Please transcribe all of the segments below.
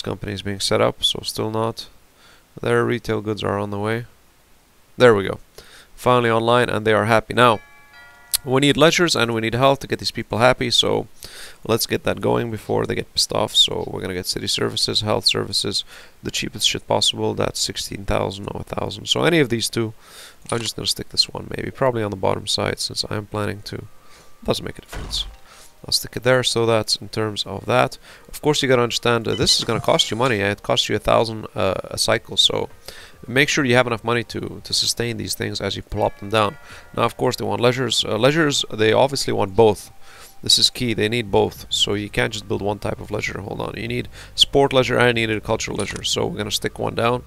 This company is being set up, so still not. Their retail goods are on the way. There we go. Finally online, and they are happy. Now, we need leisures and we need health to get these people happy, so let's get that going before they get pissed off. So we're gonna get city services, health services, the cheapest shit possible. That's 16,000 or 1,000. So any of these two, I'm just gonna stick this one, maybe probably on the bottom side, since I am planning to. Doesn't make a difference. I'll stick it there. So that's in terms of that. Of course, you gotta understand this is gonna cost you money. It costs you 1,000 a cycle. So make sure you have enough money to sustain these things as you plop them down. Now, of course, they want leisures. Leisures, they obviously want both. This is key. They need both. So you can't just build one type of leisure. Hold on. You need sport leisure and you need a cultural leisure. So we're gonna stick one down.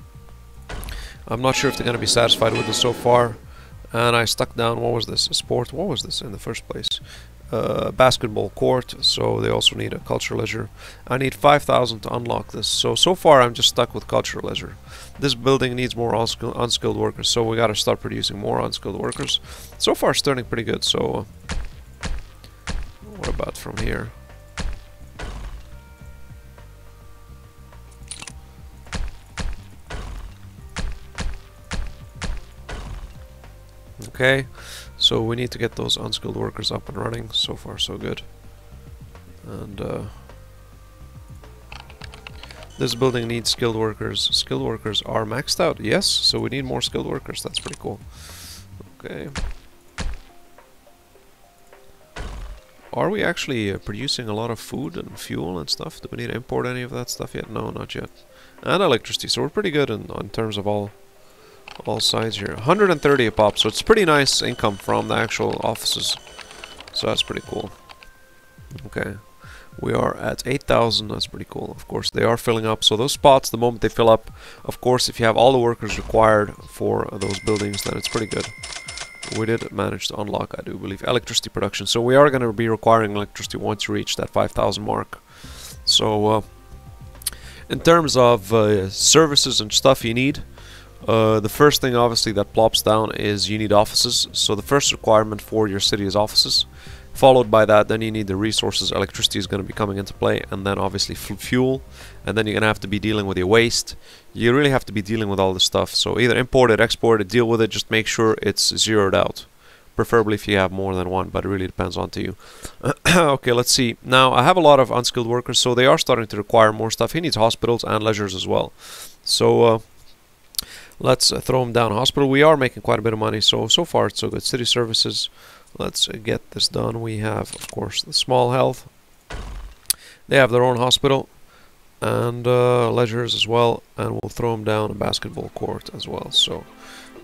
I'm not sure if they're gonna be satisfied with this so far. And I stuck down, what was this? Sport, what was this in the first place? Basketball court, so they also need a cultural leisure. I need 5,000 to unlock this. So far I'm just stuck with cultural leisure. This building needs more unskilled workers, so we gotta start producing more unskilled workers. So far it's turning pretty good, so what about from here? Okay, so we need to get those unskilled workers up and running. So far so good. And this building needs skilled workers. Skilled workers are maxed out, yes, so we need more skilled workers. That's pretty cool. Okay. Are we actually producing a lot of food and fuel and stuff? Do we need to import any of that stuff yet? No, not yet. And electricity, so we're pretty good in terms of all sides here. 130 a pop, so it's pretty nice income from the actual offices. So that's pretty cool. Okay. We are at 8,000, that's pretty cool. Of course, they are filling up. So those spots, the moment they fill up, of course, if you have all the workers required for those buildings, then it's pretty good. We did manage to unlock, I do believe, electricity production. So we are going to be requiring electricity once you reach that 5,000 mark. So in terms of services and stuff you need, the first thing obviously that plops down is you need offices. So the first requirement for your city is offices. Followed by that, then you need the resources. Electricity is going to be coming into play, and then obviously fuel, and then you're going to have to be dealing with your waste. You really have to be dealing with all this stuff. So either import it, export it, deal with it, just make sure it's zeroed out. Preferably if you have more than one, but it really depends on to you. Okay, let's see. Now, I have a lot of unskilled workers, so they are starting to require more stuff. He needs hospitals and leisures as well. So let's throw him down a hospital. We are making quite a bit of money, so far it's so good. City services. Let's get this done. We have, of course, the small health. They have their own hospital and leisures as well, and we'll throw them down a basketball court as well. So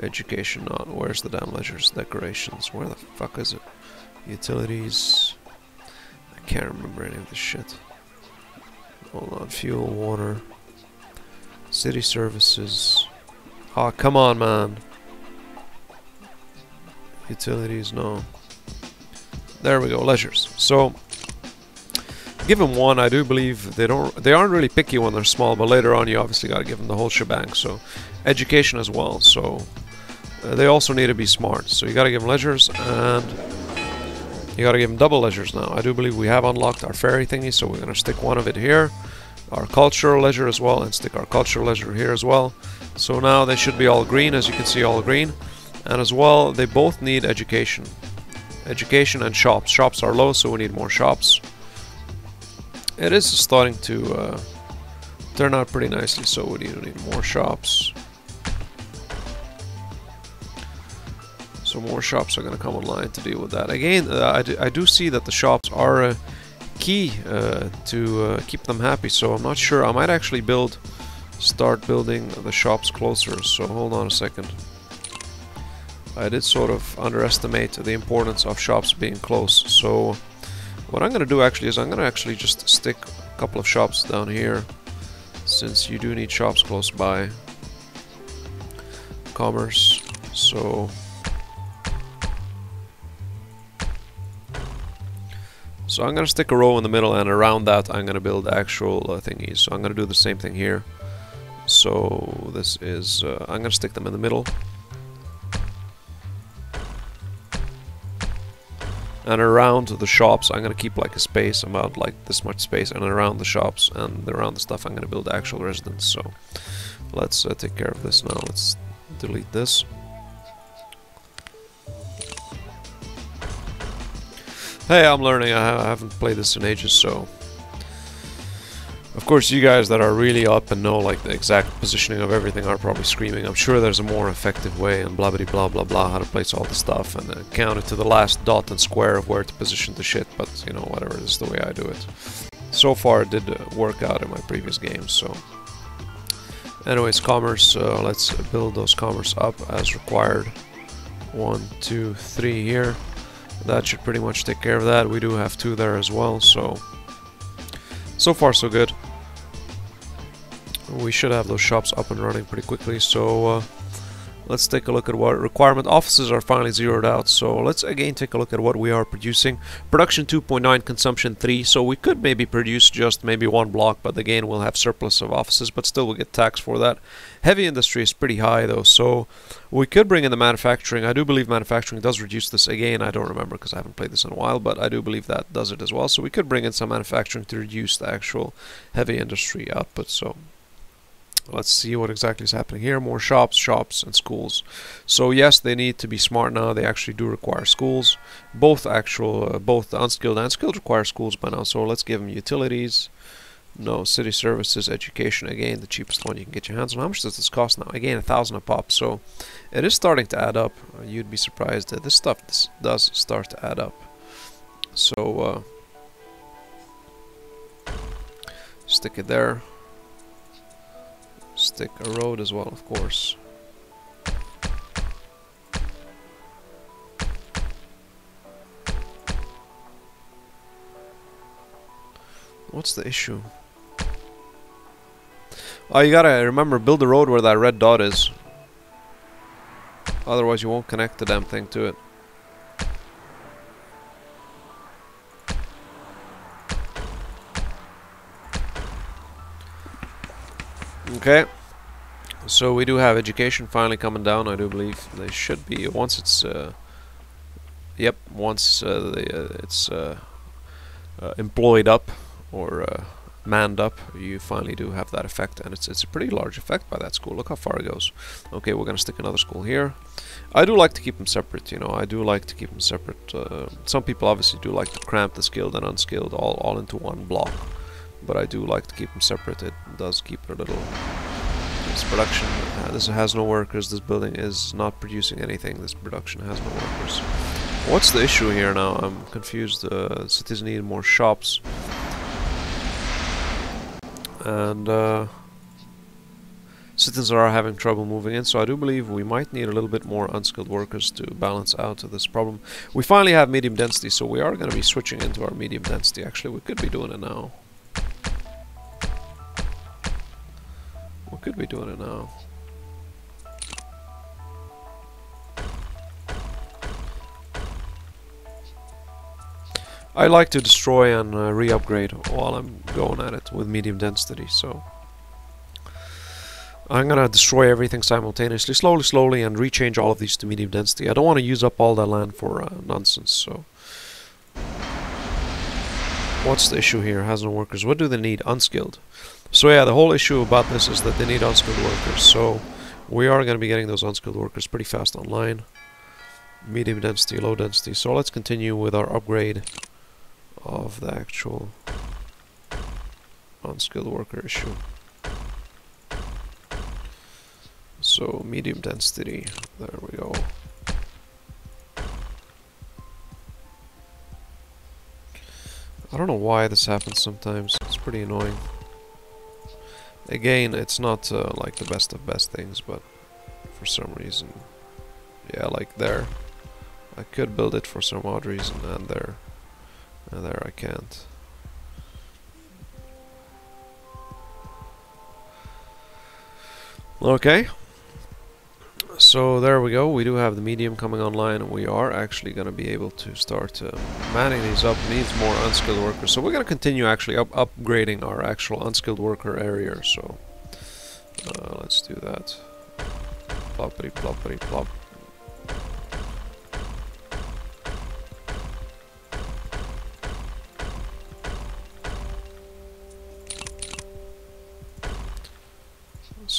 education on, where's the damn leisures? Decorations, where the fuck is it? Utilities, I can't remember any of this shit. Hold on, fuel, water, city services. Oh, come on, man. Utilities, no. There we go, leisures. So give them one. I do believe they aren't really picky when they're small, but later on you obviously got to give them the whole shebang. So education as well. So they also need to be smart. So you got to give them leisures, and you got to give them double leisures now. I do believe we have unlocked our ferry thingy, so we're going to stick one of it here. Our cultural leisure as well, and stick our cultural leisure here as well. So now they should be all green, as you can see, all green. And as well, they both need education. Education and shops. Shops are low, so we need more shops. It is starting to turn out pretty nicely, so we need more shops. So more shops are going to come online to deal with that. Again, I do see that the shops are key to keep them happy, so I'm not sure. I might actually start building the shops closer, so hold on a second. I did sort of underestimate the importance of shops being close. So what I'm going to do actually is I'm going to actually just stick a couple of shops down here, since you do need shops close by. Commerce. So I'm going to stick a row in the middle, and around that I'm going to build actual thingies. So I'm going to do the same thing here. So this is I'm going to stick them in the middle. And around the shops, I'm gonna keep like a space, about like this much space, and around the shops and around the stuff, I'm gonna build actual residence. So let's take care of this now. Let's delete this. Hey, I'm learning. I haven't played this in ages, so of course you guys that are really up and know like the exact positioning of everything are probably screaming. I'm sure there's a more effective way and blah blah blah blah blah how to place all the stuff and count it to the last dot and square of where to position the shit, but you know, whatever, this is the way I do it. So far it did work out in my previous games. So anyways, commerce, let's build those commerce up as required. 1, 2, 3 here. That should pretty much take care of that. We do have 2 there as well, so far so good. We should have those shops up and running pretty quickly, so let's take a look at what requirement offices are finally zeroed out. So let's again take a look at what we are producing. Production 2.9, consumption 3, so we could maybe produce just maybe 1 block, but again we'll have surplus of offices, but still we'll get taxed for that. Heavy industry is pretty high though, so we could bring in the manufacturing. I do believe manufacturing does reduce this. Again, I don't remember because I haven't played this in a while, but I do believe that does it as well. So we could bring in some manufacturing to reduce the actual heavy industry output. So let's see what exactly is happening here. More shops, and schools. So yes, they need to be smart now. They actually do require schools. Both the unskilled and skilled require schools by now. So let's give them utilities. No, city services, education. Again, the cheapest one you can get your hands on. How much does this cost now? Again, 1,000 a pop. So it is starting to add up. You'd be surprised that this does start to add up. So stick it there. Stick a road as well, of course. What's the issue? Oh, you gotta remember, build the road where that red dot is. Otherwise you won't connect the damn thing to it. Okay. So we do have education finally coming down. I do believe they should be, once it's yep, once it's employed up or manned up, you finally do have that effect, and it's a pretty large effect by that school. Look how far it goes. Okay, we're gonna stick another school here. I do like to keep them separate, you know. I do like to keep them separate. Some people obviously do like to cramp the skilled and unskilled all into one block, but I do like to keep them separate. It does keep it a little. This production, this has no workers. This building is not producing anything. This production has no workers. What's the issue here now? I'm confused. Cities need more shops. And citizens are having trouble moving in, so I do believe we might need a little bit more unskilled workers to balance out this problem. We finally have medium density, so we are going to be switching into our medium density. Actually, we could be doing it now. We could be doing it now. I like to destroy and re-upgrade while I'm going at it with medium density, so I'm gonna destroy everything simultaneously, slowly, and rechange all of these to medium density. I don't want to use up all that land for nonsense, so... What's the issue here? Has no workers. What do they need? Unskilled. So yeah, the whole issue about this is that they need unskilled workers, so we are going to be getting those unskilled workers pretty fast online. Medium density, low density. So let's continue with our upgrade of the actual unskilled worker issue. So medium density, there we go. I don't know why this happens sometimes. It's pretty annoying. Again, it's not like the best of best things, but for some reason, yeah, like there, I could build it for some odd reason, and there I can't. Okay, so there we go. We do have the medium coming online, and we are actually going to be able to start manning these up. Needs more unskilled workers, so we're going to continue actually upgrading our actual unskilled worker area. So let's do that. Ploppity ploppity plop.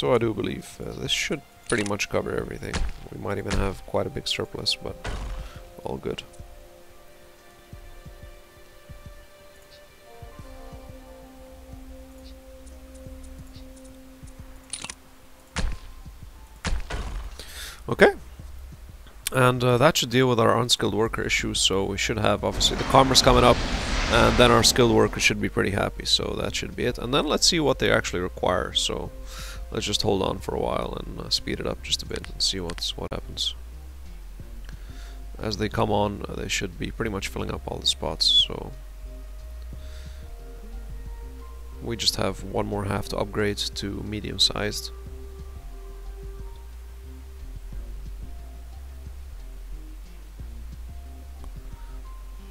So I do believe this should pretty much cover everything. We might even have quite a big surplus, but all good. Okay, and that should deal with our unskilled worker issues. So we should have obviously the commerce coming up, and then our skilled workers should be pretty happy. So that should be it. And then let's see what they actually require. So let's just hold on for a while and speed it up just a bit and see what happens. As they come on, they should be pretty much filling up all the spots. So we just have one more half to upgrade to medium-sized.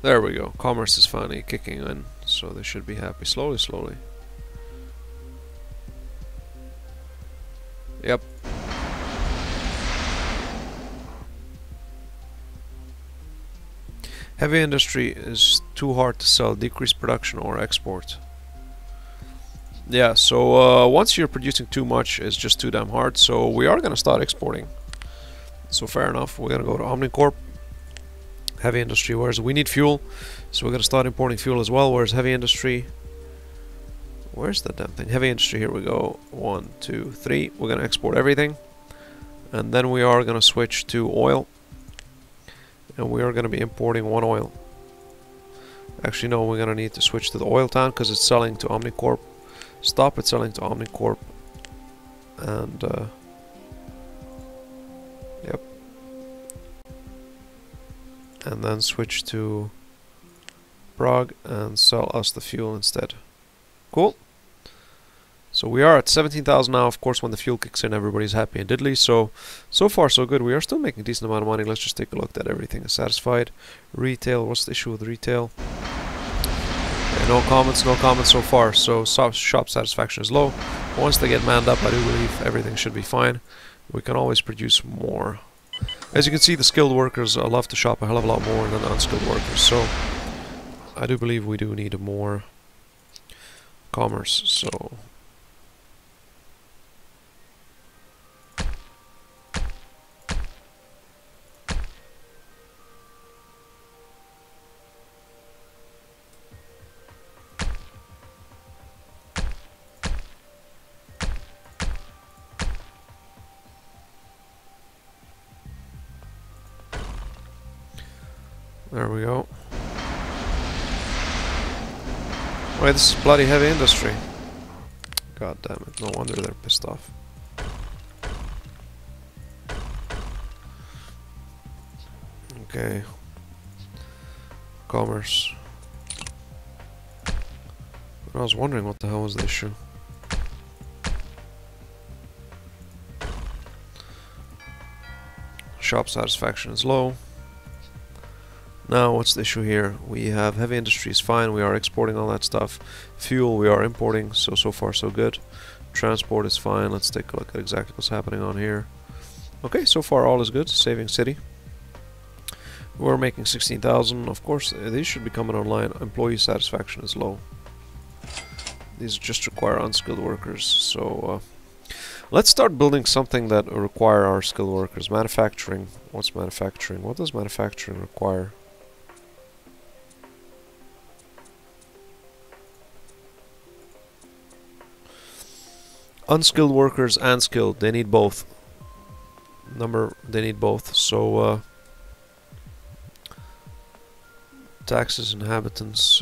There we go. Commerce is finally kicking in, so they should be happy. Slowly, slowly. Yep. Heavy industry is too hard to sell. Decrease production or export. Yeah, so once you're producing too much, it's just too damn hard. So we are going to start exporting. So fair enough. We're going to go to OmniCorp. Heavy industry, whereas we need fuel, so we're going to start importing fuel as well. Whereas heavy industry, where's the damn thing? Heavy industry, here we go. 1, 2, 3. We're going to export everything, and then we are going to switch to oil, and we are going to be importing one oil. Actually, no, we're going to need to switch to the oil town because it's selling to OmniCorp. Stop it selling to OmniCorp, and yep. And then switch to Prague and sell us the fuel instead. Cool. So we are at 17,000 now. Of course, when the fuel kicks in, everybody's happy and diddly. So far so good. We are still making a decent amount of money. Let's just take a look that everything is satisfied. Retail, what's the issue with retail? Okay, no comments so far. So shop satisfaction is low. Once they get manned up, I do believe everything should be fine. We can always produce more. As you can see, the skilled workers love to shop a hell of a lot more than the unskilled workers, so I do believe we do need more commerce. So there we go. Wait, this is bloody heavy industry. God damn it, no wonder they're pissed off. Okay. Commerce. I was wondering what the hell was the issue. Shop satisfaction is low. Now, what's the issue here? We have heavy industry is fine, we are exporting all that stuff. Fuel we are importing, so far so good. Transport is fine, let's take a look at exactly what's happening on here. Okay, so far all is good. Saving city. We're making 16,000, of course, these should be coming online. Employee satisfaction is low. These just require unskilled workers, so let's start building something that require our skilled workers. Manufacturing. What's manufacturing? What does manufacturing require? Unskilled workers and skilled, they need both. They need both. So taxes, inhabitants.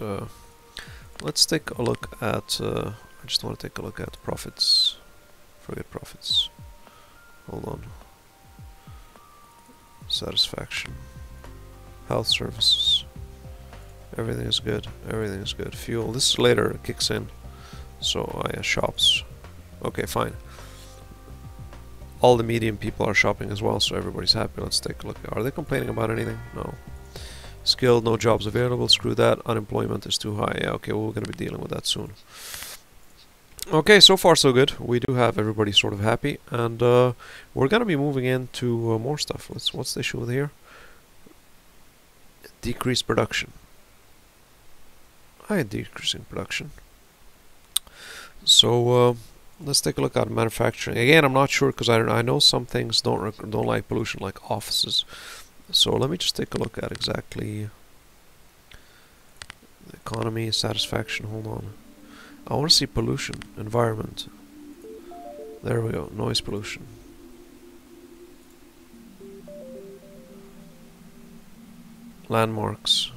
Let's take a look at. I just want to take a look at profits. Forget profits. Hold on. Satisfaction. Health services. Everything is good. Everything is good. Fuel. This later kicks in. So yeah, shops. Okay, fine. All the medium people are shopping as well, so everybody's happy. Let's take a look. Are they complaining about anything? No. Skilled, no jobs available. Screw that. Unemployment is too high. Yeah, okay, well, we're going to be dealing with that soon. Okay, so far so good. We do have everybody sort of happy, and we're going to be moving into more stuff. What's the issue with here? Decreased production. I had decreasing production. So Let's take a look at manufacturing. Again, I'm not sure because I know some things don't like pollution, like offices. So let me just take a look at exactly the economy, satisfaction. Hold on. I want to see pollution, environment. There we go, noise pollution. Landmarks.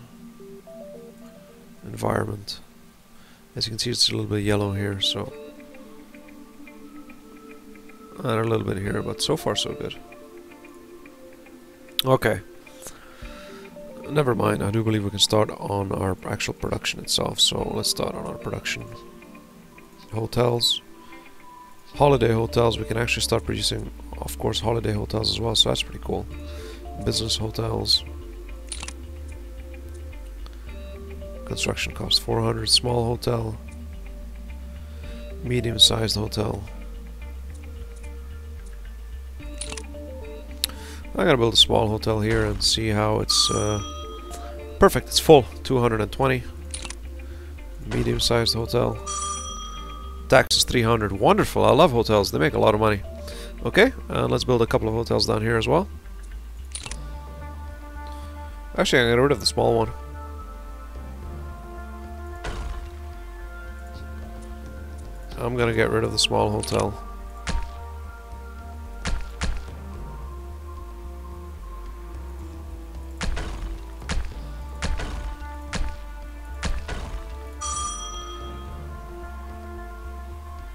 Environment. As you can see, it's a little bit yellow here, so. And a little bit here, but so far so good. Okay. Never mind, I do believe we can start on our actual production itself, so let's start on our production. Hotels. Holiday hotels, we can actually start producing, of course, holiday hotels as well, so that's pretty cool. Business hotels. Construction cost 400, small hotel. Medium-sized hotel. I gotta build a small hotel here and see how it's perfect. It's full, 220. Medium-sized hotel. Tax is 300. Wonderful. I love hotels. They make a lot of money. Okay, let's build a couple of hotels down here as well. Actually, I'm gonna get rid of the small one. I'm gonna get rid of the small hotel.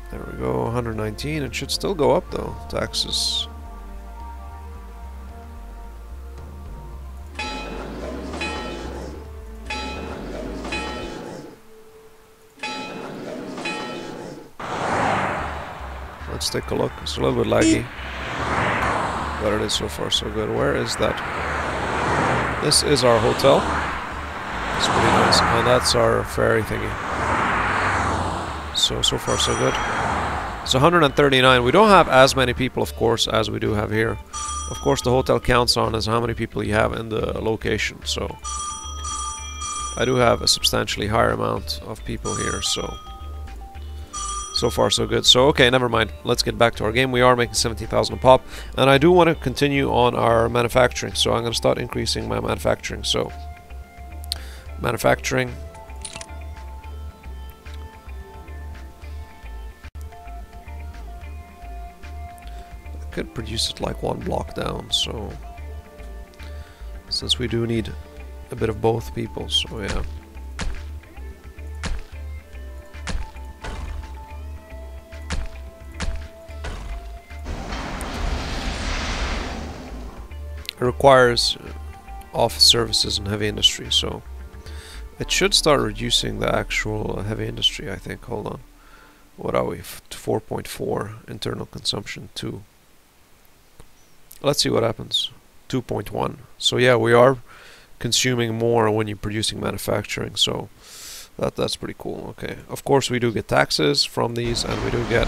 There we go, 119. It should still go up though, taxes. Let's take a look. It's a little bit laggy, but it is so far so good. Where is that? This is our hotel. It's pretty nice, and that's our ferry thingy. So far so good. It's 139. We don't have as many people, of course, as we do have here. Of course, the hotel counts on as how many people you have in the location. So I do have a substantially higher amount of people here. So far so good. So okay, never mind. Let's get back to our game. We are making 17,000 a pop, and I do want to continue on our manufacturing. So I'm going to start increasing my manufacturing. So manufacturing. Could produce it like one block down, so since we do need a bit of both people, so yeah. It requires office services and heavy industry, so it should start reducing the actual heavy industry, I think. Hold on, what are we? 4.4 internal consumption 2. Let's see what happens. 2.1. So yeah, we are consuming more when you're producing manufacturing, so that's pretty cool. Okay, of course we do get taxes from these, and we do get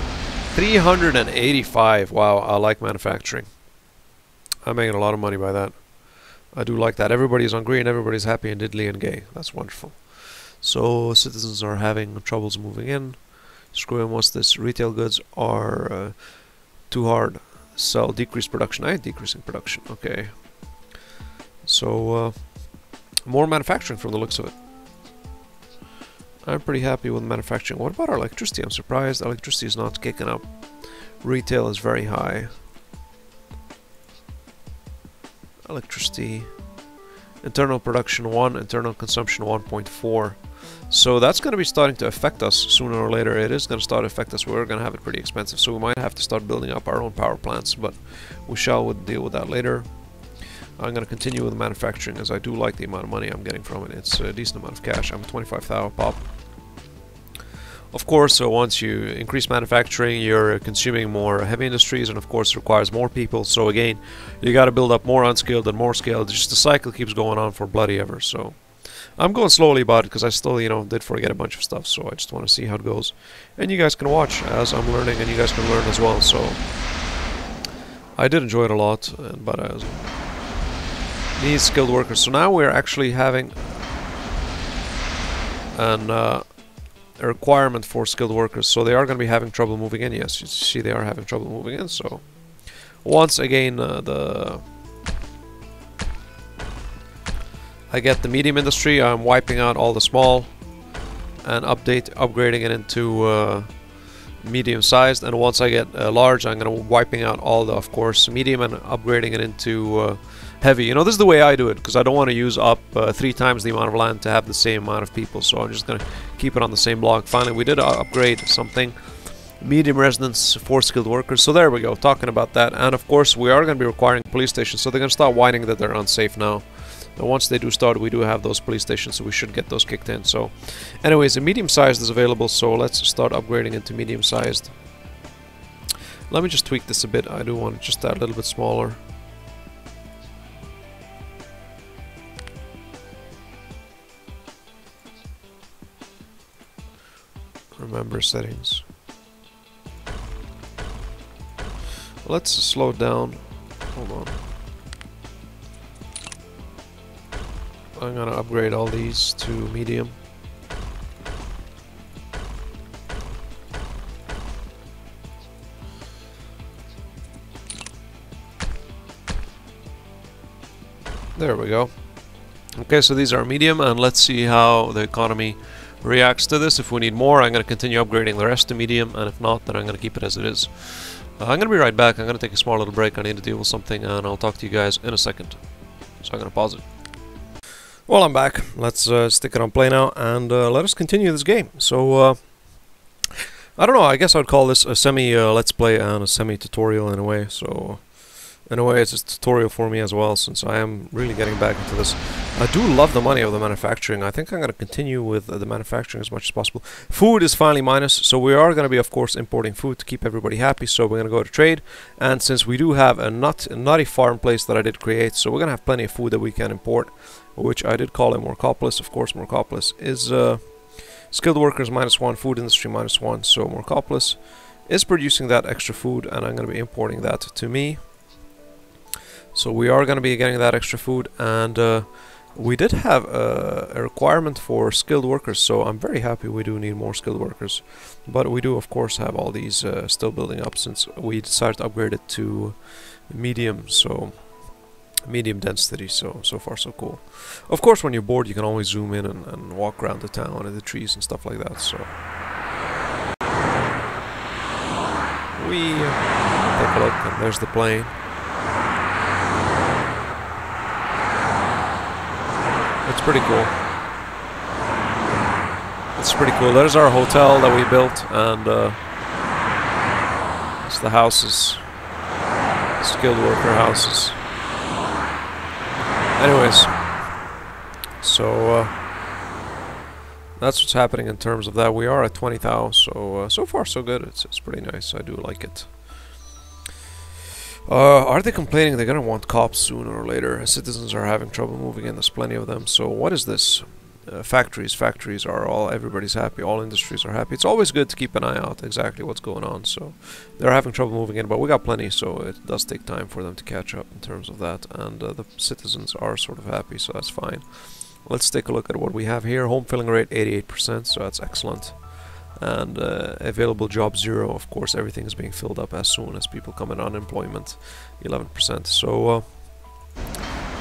385. Wow, I like manufacturing. I'm making a lot of money by that. I do like that. Everybody's on green, everybody's happy and diddly and gay. That's wonderful. So citizens are having troubles moving in. Screw them. What's this? Retail goods are too hard. Sell, decrease production. I ain't decreasing production. Okay. So more manufacturing from the looks of it. I'm pretty happy with manufacturing. What about our electricity? I'm surprised electricity is not kicking up. Retail is very high. Electricity. Internal production 1, internal consumption 1.4. So that's going to be starting to affect us sooner or later. It is going to start to affect us. We're going to have it pretty expensive, so we might have to start building up our own power plants, but we shall deal with that later. I'm going to continue with manufacturing, as I do like the amount of money I'm getting from it. It's a decent amount of cash. I'm 25,000 pop. Of course, so once you increase manufacturing, you're consuming more heavy industries, and of course requires more people. So again, you got to build up more unskilled and more skilled. Just the cycle keeps going on for bloody ever. So I'm going slowly about it because I still, did forget a bunch of stuff. So I just want to see how it goes, and you guys can watch as I'm learning, and you guys can learn as well. So I did enjoy it a lot, but I need skilled workers. So now we're actually having an a requirement for skilled workers, so they are going to be having trouble moving in. Yes, you see they are having trouble moving in, so once again I get the medium industry, I'm wiping out all the small and upgrading it into medium sized, and once I get large, I'm going to wiping out all the, of course, medium and upgrading it into heavy. You know, this is the way I do it, because I don't want to use up 3 times the amount of land to have the same amount of people, so I'm just going to keep it on the same block. Finally, we did upgrade something. Medium residence for skilled workers, so there we go, talking about that. And of course, we are going to be requiring police stations, so they're going to start whining that they're unsafe now. And once they do start, we do have those police stations, so we should get those kicked in. So anyways, a medium sized is available, so let's start upgrading into medium sized. Let me just tweak this a bit. I do want just that a little bit smaller. Remember settings. Let's slow it down. Hold on. I'm gonna upgrade all these to medium. There we go. Okay, so these are medium, and let's see how the economy reacts to this. If we need more, I'm going to continue upgrading the rest to medium, and if not, then I'm going to keep it as it is. I'm going to be right back. I'm going to take a small little break. I need to deal with something, and I'll talk to you guys in a second. So I'm going to pause it. Well, I'm back. Let's stick it on play now, and let us continue this game. So, I don't know, I guess I would call this a semi-let's play and a semi-tutorial in a way. So, in a way, it's a tutorial for me as well, since I am really getting back into this. I do love the money of the manufacturing. I think I'm going to continue with the manufacturing as much as possible. Food is finally minus, so we are going to be, of course, importing food to keep everybody happy. So we're going to go to trade, and since we do have a nutty farm place that I did create, so we're going to have plenty of food that we can import, which I did call it Morcopolis. Of course, Morcopolis is skilled workers -1, food industry -1, so Morcopolis is producing that extra food, and I'm going to be importing that to me. So we are going to be getting that extra food, and we did have a requirement for skilled workers, so I'm very happy we do need more skilled workers. But we do, of course, have all these still building up, since we decided to upgrade it to medium, so medium density, so far so cool. Of course, when you're bored, you can always zoom in and walk around the town and the trees and stuff like that, so we take a look, and there's the plane. It's pretty cool. It's pretty cool. There's our hotel that we built, and it's the houses, skilled worker houses. Anyways, so that's what's happening in terms of that. We are at 20,000, so so far so good. It's pretty nice. I do like it. Are they complaining they're gonna want cops sooner or later? Citizens are having trouble moving in. There's plenty of them. So what is this? Factories are all, everybody's happy. All industries are happy. It's always good to keep an eye out exactly what's going on. So they're having trouble moving in, but we got plenty, so it does take time for them to catch up in terms of that. And the citizens are sort of happy, so that's fine. Let's take a look at what we have here. Home filling rate 88%, so that's excellent. And available job 0, of course, everything is being filled up as soon as people come in. Unemployment 11%. So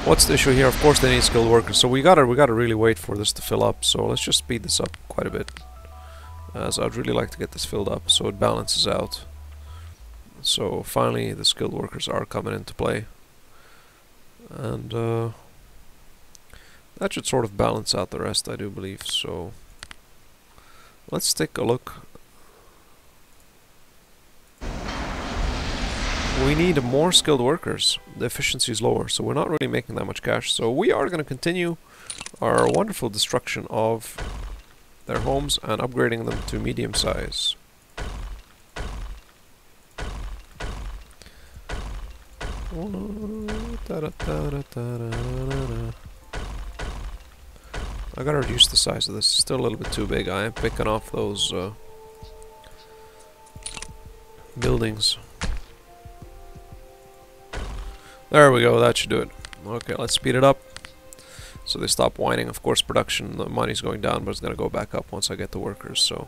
what's the issue here? Of course they need skilled workers, so we gotta really wait for this to fill up. So let's just speed this up quite a bit, as I'd really like to get this filled up so it balances out. So finally the skilled workers are coming into play, and that should sort of balance out the rest, I do believe. So let's take a look. We need more skilled workers. The efficiency is lower, so we're not really making that much cash. So we are going to continue our wonderful destruction of their homes and upgrading them to medium size. I gotta reduce the size of this. It's still a little bit too big. I am picking off those buildings. There we go, that should do it. Okay, let's speed it up. So they stop whining. Of course, production, the money's going down, but it's going to go back up once I get the workers. So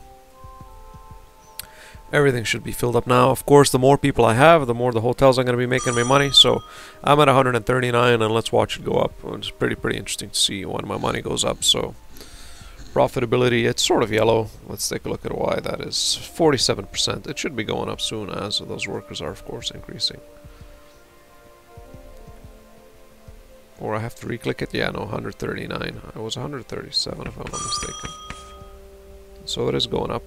everything should be filled up now. Of course, the more people I have, the more the hotels are going to be making me money. So I'm at 139, and let's watch it go up. It's pretty interesting to see when my money goes up. So profitability, it's sort of yellow. Let's take a look at why that is. 47%. It should be going up soon as those workers are, of course, increasing. Or I have to re-click it? Yeah, no, 139. I was 137 if I'm not mistaken. So it is going up.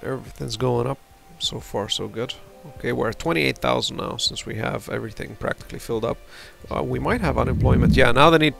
Everything's going up. So far, so good. Okay, we're at 28,000 now since we have everything practically filled up. We might have unemployment. Yeah, now they need